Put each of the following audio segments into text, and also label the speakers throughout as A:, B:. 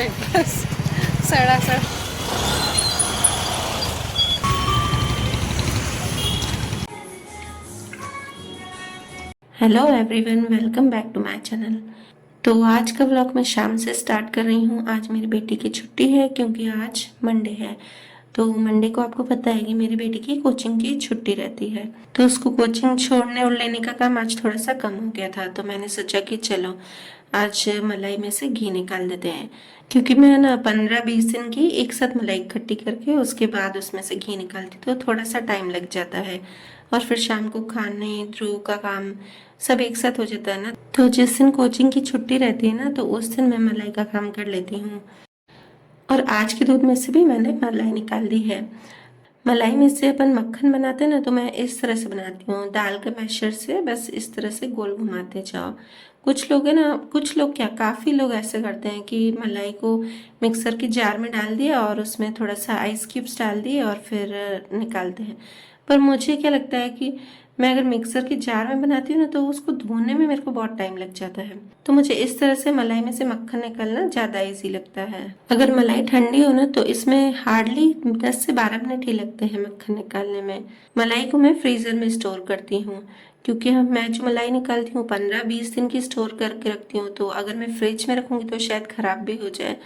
A: Breakfast सड़ा सड़ा।
B: Hello everyone, welcome back to my channel. तो आज का व्लॉग मैं शाम से स्टार्ट कर रही हूँ। आज मेरी बेटी की छुट्टी है क्योंकि आज मंडे है। तो मंडे को आपको पता है कि मेरी बेटी की कोचिंग की छुट्टी रहती है, तो उसको कोचिंग छोड़ने और लेने का काम आज थोड़ा सा कम हो गया था। तो मैंने सोचा कि चलो आज मलाई में से घी निकाल देते हैं, क्योंकि मैं ना 15-20 दिन की एक साथ मलाई इकट्ठी करके उसके बाद उसमें से घी निकालती तो थोड़ा सा टाइम लग जाता है, और फिर शाम को खाने ध्रुव का काम सब एक साथ हो जाता है ना। तो जिस दिन कोचिंग की छुट्टी रहती है ना, तो उस दिन मैं मलाई का काम कर लेती हूँ। और आज के दूध में से भी मैंने मलाई निकाल दी है। मलाई में से अपन मक्खन बनाते हैं ना, तो मैं इस तरह से बनाती हूँ, दाल के मैशर से बस इस तरह से गोल घुमाते जाओ। कुछ लोग है ना, कुछ लोग क्या काफ़ी लोग ऐसे करते हैं कि मलाई को मिक्सर के जार में डाल दिया और उसमें थोड़ा सा आइस क्यूब्स डाल दिए और फिर निकालते हैं। पर मुझे क्या लगता है कि मैं अगर मिक्सर के जार में बनाती हूँ ना, तो उसको धोने में मेरे को बहुत टाइम लग जाता है। तो मुझे इस तरह से मलाई में से मक्खन निकालना ज़्यादा इजी लगता है। अगर मलाई ठंडी हो ना, तो इसमें हार्डली 10 से 12 मिनट ही लगते हैं मक्खन निकालने में। मलाई को मैं फ्रीज़र में स्टोर करती हूँ, क्योंकि मैं जो मलाई निकालती हूँ 15-20 दिन की स्टोर करके रखती हूँ। तो अगर मैं फ्रिज में रखूँगी तो शायद ख़राब भी हो जाए।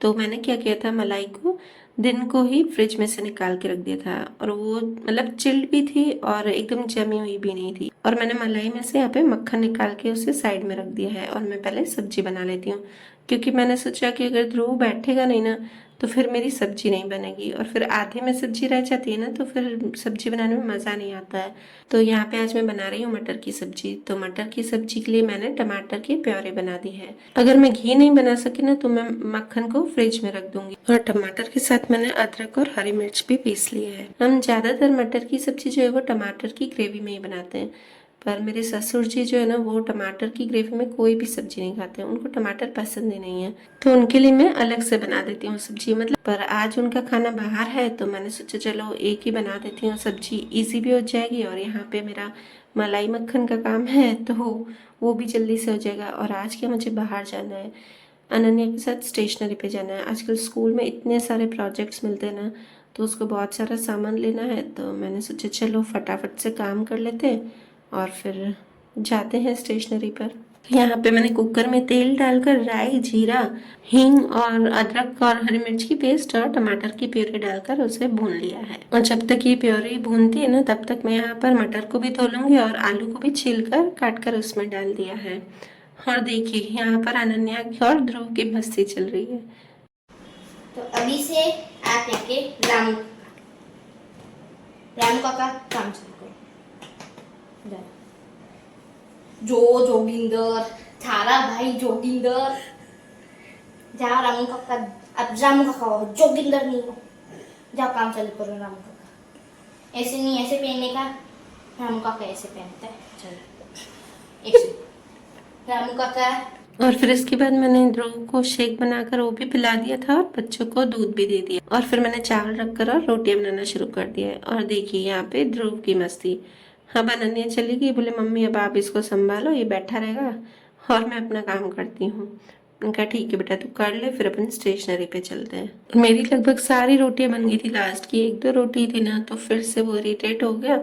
B: तो मैंने क्या किया था, मलाई को दिन को ही फ्रिज में से निकाल के रख दिया था, और वो मतलब चिल्ड भी थी और एकदम जमी हुई भी नहीं थी। और मैंने मलाई में से यहाँ पे मक्खन निकाल के उसे साइड में रख दिया है, और मैं पहले सब्जी बना लेती हूँ, क्योंकि मैंने सोचा कि अगर ध्रुव बैठेगा नहीं ना, तो फिर मेरी सब्जी नहीं बनेगी, और फिर आधे में सब्जी रह जाती है ना, तो फिर सब्जी बनाने में मज़ा नहीं आता है। तो यहाँ पे आज मैं बना रही हूँ मटर की सब्जी। तो मटर की सब्जी के लिए मैंने टमाटर की प्योरे बना दी है। अगर मैं घी नहीं बना सकी ना, तो मैं मक्खन को फ्रिज में रख दूंगी। और टमाटर के साथ मैंने अदरक और हरी मिर्च भी पीस ली है। हम ज्यादातर मटर की सब्जी जो है वो टमाटर की ग्रेवी में ही बनाते हैं, पर मेरे ससुर जी जो है ना, वो टमाटर की ग्रेवी में कोई भी सब्जी नहीं खाते हैं, उनको टमाटर पसंद ही नहीं है। तो उनके लिए मैं अलग से बना देती हूँ सब्जी, मतलब। पर आज उनका खाना बाहर है, तो मैंने सोचा चलो एक ही बना देती हूँ सब्जी, इजी भी हो जाएगी, और यहाँ पे मेरा मलाई मक्खन का काम है तो वो भी जल्दी से हो जाएगा। और आज क्या, मुझे बाहर जाना है, अनन्या के साथ स्टेशनरी पे जाना है। आजकल स्कूल में इतने सारे प्रोजेक्ट्स मिलते हैं ना, तो उसको बहुत सारा सामान लेना है। तो मैंने सोचा चलो फटाफट से काम कर लेते हैं और फिर जाते हैं स्टेशनरी पर। यहाँ पे मैंने कुकर में तेल डालकर राई, जीरा, हींग और अदरक और हरी मिर्च की पेस्ट और टमाटर की प्यूरी डालकर उसे भून लिया है। और जब तक ये प्यूरी भूनती है ना, तब तक मैं यहाँ पर मटर को भी धो लूंगी और आलू को भी छीलकर काट कर उसमें डाल दिया है। और देखिए यहाँ पर अनन्या की और ध्रुव की मस्ती चल रही है।
C: तो अभी से आप लेके रामू रामू काका काम चालू करो। जा। जोगिंदर थारा भाई जोगिंदर, जाओ रामू काका। अब रामू काका हो, जोगिंदर नहीं हो। जाओ काम चालू करो रामू काका। ऐसे नहीं, ऐसे पहनने का। रामू काका ऐसे पहनता है। चलो ऐसे रामू काका।
B: और फिर इसके बाद मैंने ध्रुव को शेक बनाकर वो भी पिला दिया था, और बच्चों को दूध भी दे दिया। और फिर मैंने चावल रखकर और रोटियां बनाना शुरू कर दिया है। और देखिए यहाँ पे ध्रुव की मस्ती। अब अनन्या चली गई, बोले मम्मी अब आप इसको संभालो, ये बैठा रहेगा और मैं अपना काम करती हूँ। उनका ठीक है बेटा, तू कर ले, फिर अपन स्टेशनरी पे चलते हैं। मेरी लगभग सारी रोटियां बन गई थी, लास्ट की 1-2 रोटी थी ना, तो फिर से वो इरिटेट हो गया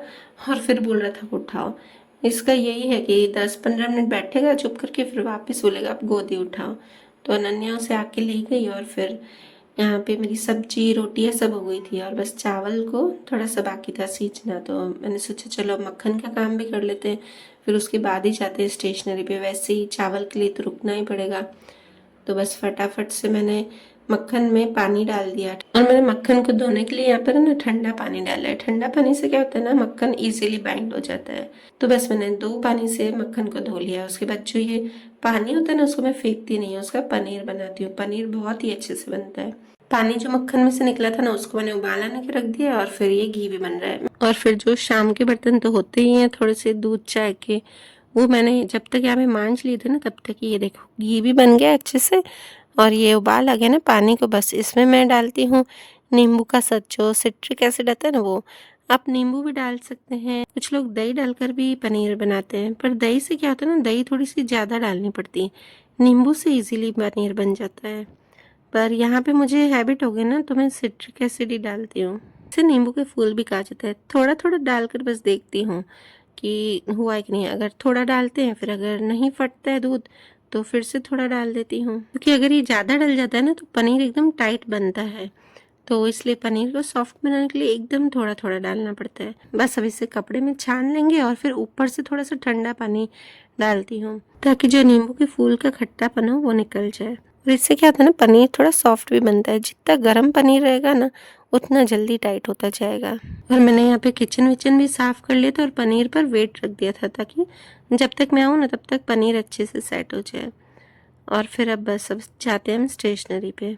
B: और फिर बोल रहा था उठाओ। इसका यही है कि 10-15 मिनट बैठेगा चुप करके, फिर वापस बोलेगा आप गोदी उठाओ। तो अनन्या उसे आके ले गई, और फिर यहाँ पे मेरी सब्जी रोटियाँ सब हो गई थी, और बस चावल को थोड़ा सा बाकी था सींचना। तो मैंने सोचा चलो मक्खन का काम भी कर लेते हैं, फिर उसके बाद ही जाते हैं स्टेशनरी पे। वैसे ही चावल के लिए तो रुकना ही पड़ेगा। तो बस फटाफट से मैंने मक्खन में पानी डाल दिया, और मैंने मक्खन को धोने के लिए यहाँ पर ना ठंडा पानी डाला है। ठंडा पानी से क्या होता है ना, मक्खन इजीली बाइंड हो जाता है। तो बस मैंने 2 पानी से मक्खन को धो लिया। उसके बाद जो ये पानी होता है ना, उसको मैं फेंकती नहीं हूँ, उसका पनीर बनाती हूँ। पनीर बहुत ही अच्छे से बनता है। पानी जो मक्खन में से निकला था ना, उसको मैंने उबालने के रख दिया, और फिर ये घी भी बन रहा है। और फिर जो शाम के बर्तन तो होते ही हैं थोड़े से दूध चाय के, वो मैंने जब तक यहाँ पे मांझ लिए थे ना, तब तक ये देखो घी भी बन गया अच्छे से। और ये उबाल आ गया ना पानी को, बस इसमें मैं डालती हूँ नींबू का सच, जो सिट्रिक एसिड आता है ना, वो। आप नींबू भी डाल सकते हैं, कुछ लोग दही डालकर भी पनीर बनाते हैं, पर दही से क्या होता है ना, दही थोड़ी सी ज़्यादा डालनी पड़ती है। नींबू से इजीली पनीर बन जाता है। पर यहाँ पे मुझे हैबिट हो गई ना, तो मैं सिट्रिक एसिड ही डालती हूँ। इससे नींबू के फूल भी कहा जाता है। थोड़ा थोड़ा डालकर बस देखती हूँ कि हुआ है कि नहीं। अगर थोड़ा डालते हैं, फिर अगर नहीं फटता है दूध तो फिर से थोड़ा डाल देती हूँ, क्योंकि अगर ये ज़्यादा डल जाता है ना तो पनीर एकदम टाइट बनता है। तो इसलिए पनीर को सॉफ्ट बनाने के लिए एकदम थोड़ा थोड़ा डालना पड़ता है। बस अब इसे कपड़े में छान लेंगे और फिर ऊपर से थोड़ा सा ठंडा पानी डालती हूँ, ताकि जो नींबू के फूल का खट्टापन हो वो निकल जाए। और इससे क्या होता है ना, पनीर थोड़ा सॉफ्ट भी बनता है। जितना गर्म पनीर रहेगा ना, उतना जल्दी टाइट होता जाएगा। और मैंने यहाँ पे किचन विचन भी साफ़ कर लिया था और पनीर पर वेट रख दिया था, ताकि जब तक मैं आऊँ ना तब तक पनीर अच्छे से सेट हो जाए। और फिर अब बस अब जाते हैं हम स्टेशनरी पे।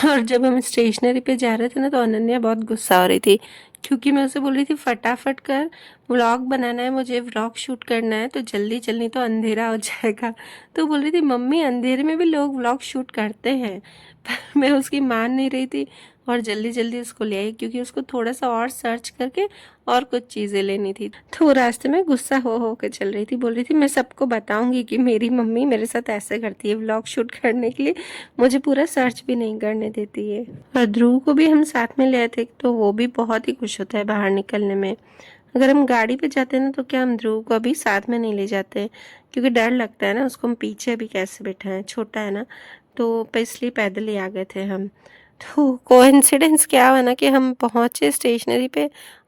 B: और जब हम स्टेशनरी पे जा रहे थे ना, तो अनन्या बहुत गुस्सा हो रही थी, क्योंकि मैं उसे बोल रही थी फटाफट कर, व्लॉग बनाना है मुझे, व्लॉग शूट करना है, तो जल्दी जल्दी तो अंधेरा हो जाएगा। तो बोल रही थी मम्मी अंधेरे में भी लोग व्लॉग शूट करते हैं। पर मैं उसकी मान नहीं रही थी और जल्दी जल्दी उसको ले आई, क्योंकि उसको थोड़ा सा और सर्च करके और कुछ चीज़ें लेनी थी। तो वो रास्ते में गुस्सा हो के चल रही थी, बोल रही थी मैं सबको बताऊंगी कि मेरी मम्मी मेरे साथ ऐसे करती है, व्लॉग शूट करने के लिए मुझे पूरा सर्च भी नहीं करने देती है। और ध्रुव को भी हम साथ में ले आए थे, तो वो भी बहुत ही खुश होता है बाहर निकलने में। अगर हम गाड़ी पे जाते हैं ना, तो क्या हम ध्रुव को अभी साथ में नहीं ले जाते, क्योंकि डर लगता है ना उसको, हम पीछे अभी कैसे बैठाएं, छोटा है ना, तो इसलिए पैदल ही आ गए थे हम। तो कोइंसिडेंस क्या हुआ ना कि हम पहुंचे स्टेशनरी पे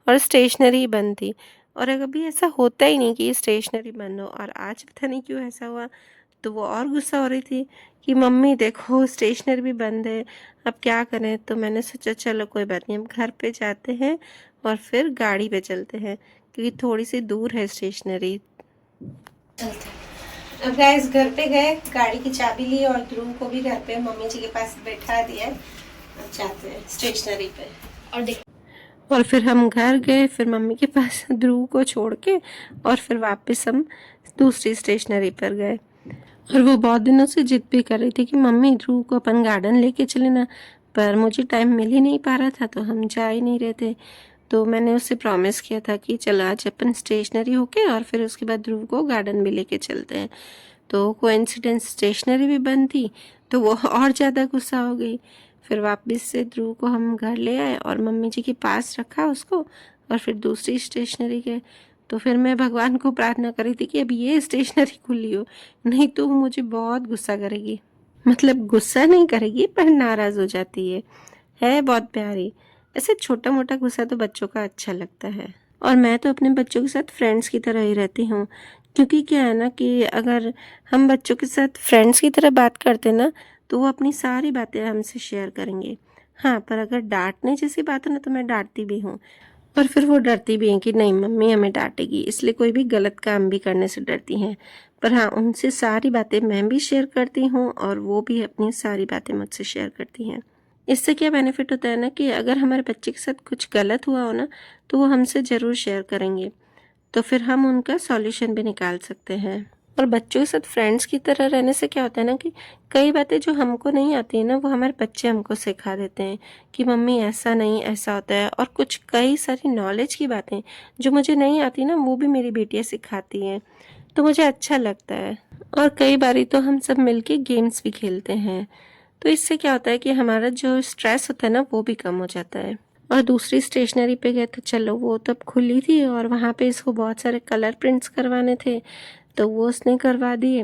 B: और स्टेशनरी बंद थी। और अभी ऐसा होता ही नहीं कि ये स्टेशनरी बंद हो, और आज पता नहीं क्यों ऐसा हुआ। तो वो और गुस्सा हो रही थी कि मम्मी देखो स्टेशनरी भी बंद है, अब क्या करें। तो मैंने सोचा चलो कोई बात नहीं, हम घर पे जाते हैं और फिर गाड़ी पे चलते हैं, क्योंकि थोड़ी सी दूर है स्टेशनरी। अब गाइस घर पे गए, गाड़ी की चाबी ली और ध्रुव को भी घर पे मम्मी जी के पास बैठा दिया। अब जाते हैं स्टेशनरी पे। और फिर हम घर गए, फिर मम्मी के पास ध्रुव को छोड़ के, और फिर वापस हम दूसरी स्टेशनरी पर गए। और वो बहुत दिनों से जिद भी कर रही थी कि मम्मी ध्रुव को अपन गार्डन लेके चले ना, पर मुझे टाइम मिल ही नहीं पा रहा था, तो हम जा ही नहीं रहे थे। तो मैंने उससे प्रॉमिस किया था कि चलो आज अपन स्टेशनरी होके और फिर उसके बाद ध्रुव को गार्डन भी लेके चलते हैं। तो कोइंसिडेंस स्टेशनरी भी बंद थी, तो वो और ज़्यादा गुस्सा हो गई। फिर वापस से ध्रुव को हम घर ले आए और मम्मी जी के पास रखा उसको, और फिर दूसरी स्टेशनरी गए। तो फिर मैं भगवान को प्रार्थना कर रही थी कि अभी ये स्टेशनरी खुली हो, नहीं तो वो मुझे बहुत गुस्सा करेगी। मतलब गुस्सा नहीं करेगी, पर नाराज़ हो जाती है बहुत प्यारी। ऐसे छोटा मोटा गुस्सा तो बच्चों का अच्छा लगता है। और मैं तो अपने बच्चों के साथ फ्रेंड्स की तरह ही रहती हूँ, क्योंकि क्या है ना कि अगर हम बच्चों के साथ फ्रेंड्स की तरह बात करते ना, तो वो अपनी सारी बातें हमसे शेयर करेंगे। हाँ, पर अगर डांटने जैसी बात है ना, तो मैं डांटती भी हूँ, और फिर वो डरती भी हैं कि नहीं मम्मी हमें डांटेगी, इसलिए कोई भी गलत काम भी करने से डरती हैं। पर हाँ, उनसे सारी बातें मैं भी शेयर करती हूँ और वो भी अपनी सारी बातें मुझसे शेयर करती हैं। इससे क्या बेनिफिट होता है ना कि अगर हमारे बच्चे के साथ कुछ गलत हुआ हो ना, तो वो हमसे ज़रूर शेयर करेंगे, तो फिर हम उनका सॉल्यूशन भी निकाल सकते हैं। और बच्चों के साथ फ्रेंड्स की तरह रहने से क्या होता है ना कि कई बातें जो हमको नहीं आती है ना, वो हमारे बच्चे हमको सिखा देते हैं कि मम्मी ऐसा नहीं ऐसा होता है। और कुछ कई सारी नॉलेज की बातें जो मुझे नहीं आती ना, वो भी मेरी बेटियाँ सिखाती हैं, तो मुझे अच्छा लगता है। और कई बारी तो हम सब मिलके गेम्स भी खेलते हैं, तो इससे क्या होता है कि हमारा जो स्ट्रेस होता है ना, वो भी कम हो जाता है। और दूसरी स्टेशनरी पे गए तो चलो वो तब खुली थी, और वहाँ पे इसको बहुत सारे कलर प्रिंट्स करवाने थे, तो वो उसने करवा दिए।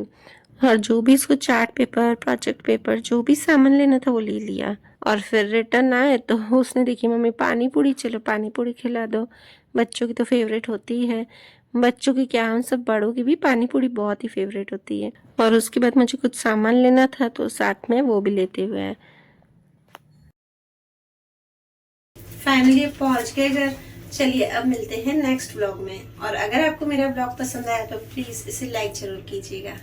B: और जो भी इसको चार्ट पेपर, प्रोजेक्ट पेपर, जो भी सामान लेना था वो ले लिया। और फिर रिटर्न आए तो उसने देखी मम्मी पानी पूरी, चलो पानी पूरी खिला दो। बच्चों की तो फेवरेट होती ही है, बच्चों की क्या हम सब बड़ों की भी पानी पूरी बहुत ही फेवरेट होती है। और उसके बाद मुझे कुछ सामान लेना था, तो साथ में वो भी लेते हुए आए। फाइनली पहुंच गए घर। चलिए अब मिलते हैं नेक्स्ट व्लॉग में। और अगर आपको मेरा व्लॉग पसंद आया तो प्लीज इसे लाइक जरूर कीजिएगा।